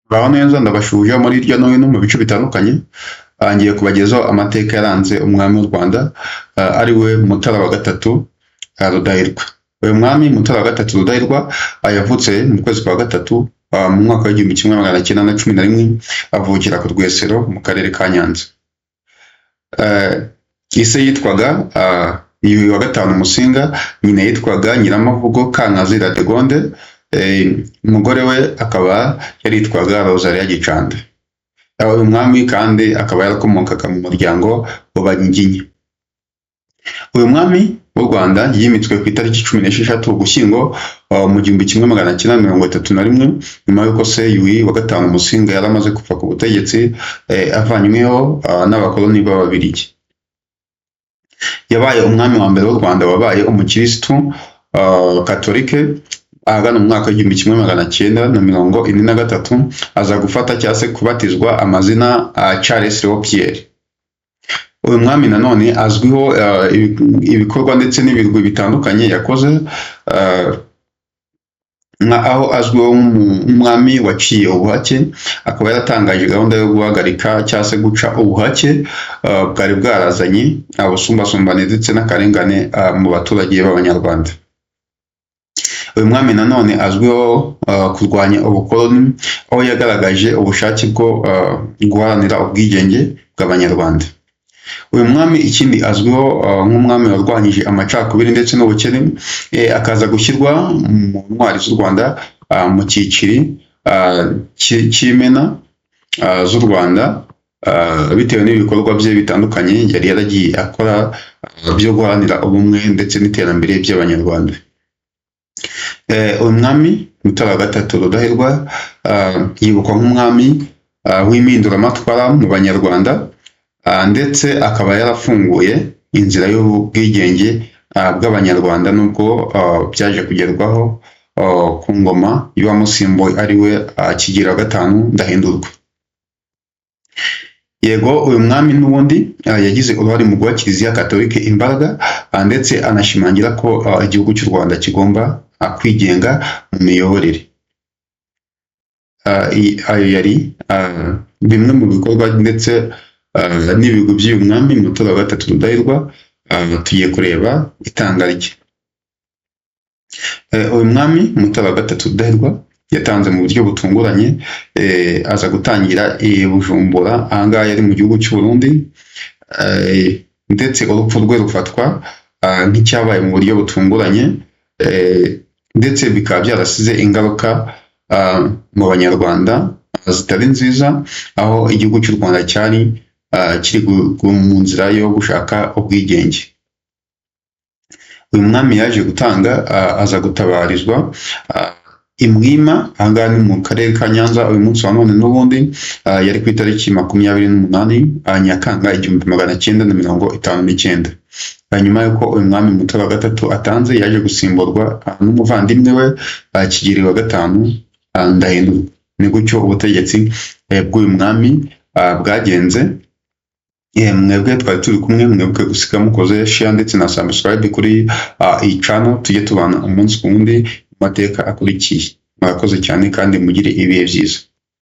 baho neza ndabashuje muri hirya no hino mu bice bitandukanye. Ngiye kubagezaho amateka yaranze umwami w'u Rwanda ari we Mutara wa gatatu Rudahigwa. Uyu mwami Mutara wa gatatu Rudahigwa yavutse mu kwezi kwa gatatu mu mwaka w'igihumbi kimwe magana cyenda na cumi na rimwe, avukira ku Rwesero mu karere ka Nyanza. Ise yitwaga Yuhi wa gatanu Musinga, nyina yitwaga Nyiramavugo Kankazi Radegonde, umugore we akaba yaritwaga Rosalia Gicanda. Uyu mwami kandi akaba yarakomokaga mu muryango w'Abanyiginya. Uyu mwami w'u Rwanda yimitswe ku itariki 16 Ugushyingo mu 1931, nyuma y'uko se Yuhi wa gatanu Musinga yari amaze kuva ku butegetsi avanyweho n'abakoloni b'Ababiligi. Yabaye umwami wa mbere w'u Rwanda wabaye umukirisitu katolike ahagana mu mwaka w'igihumbi kimwe magana cyenda na mirongo ine na gatatu, aza gufata cyangwa se kubatizwa amazina Charles Léo Pierre. Uyu mwami nanone azwiho ibikorwa ndetse n'ibirwi bitandukanye yakoze, aho azwiho nk'umwami waciye ubuhake, akaba yaratangaje gahunda yo guhagarika cyangwa se guca ubuhake bwari bwarazanye ubusumbasumbane ndetse n'akarengane mu baturage b'Abanyarwanda. Uyu mwami nanone azwiho kurwanya ubukoloni, aho yagaragaje ubushake bwo guharanira ubwigenge bw'Abanyarwanda. Uyu mwami ikindi azwiho nk'umwami warwanyije amacakubiri ndetse n'ubukene, akaza gushyirwa mu ntwari z'u Rwanda mu cyiciri cy'imena z'u Rwanda, bitewe n'ibikorwa bye bitandukanye yari yaragiye akora byo guharanira ubumwe ndetse n'iterambere by'Abanyarwanda. Uyu mwami Mutara wa gatatu Rudahigwa yibukwa nk'umwami w'impinduramatwara mu Banyarwanda, ndetse akaba yarafunguye inzira y'ubwigenge bw'Abanyarwanda, nubwo byaje kugerwaho ku ngoma y'uwamusimbuye ari we Kigeli wa gatanu Ndahindurwa. Yego, uyu mwami n'ubundi yagize uruhare mu guha Kiliziya Katolike imbaraga, ndetse anashimangira ko igihugu cy'u Rwanda kigomba kwigenga mu miyoborere. Ayo yari bimwe mu bikorwa ndetse n'ibigwi by'uyu mwami Mutara wa gatatu Rudahigwa. Tugiye kureba itanga rye. Uyu mwami Mutara wa gatatu Rudahigwa yatanze mu buryo butunguranye, aza gutangira i Bujumbura, ahangaha yari mu gihugu cy'u Burundi, ndetse urupfu rwe rufatwa nk'icyabaye mu buryo butunguranye, ndetse bikaba byarasize ingaruka mu Banyarwanda zitari nziza, aho igihugu cy'u Rwanda cyari kiri mu nzira yo gushaka ubwigenge. Uyu mwami yaje gutanga, aza gutabarizwa i Mwima, ahangaha ni mu karere ka Nyanza uyu munsi wa none n'ubundi. Yari ku itariki 28 Nyakanga 1959. Nyuma y'uko uyu mwami Mutara wa gatatu atanze, yaje gusimburwa n'umuvandimwe we Kigeli wa gatanu Ndahindurwa. Ni gutyo ubutegetsi bw'uyu mwami bwagenze. Mwebwe twari turi kumwe, mwebwe gusiga mukoze share ndetse na subscribe kuri iyi channel, tujye tubana umunsi ku wundi mu mateka akurikiye. Murakoze cyane kandi mugire ibihe byiza.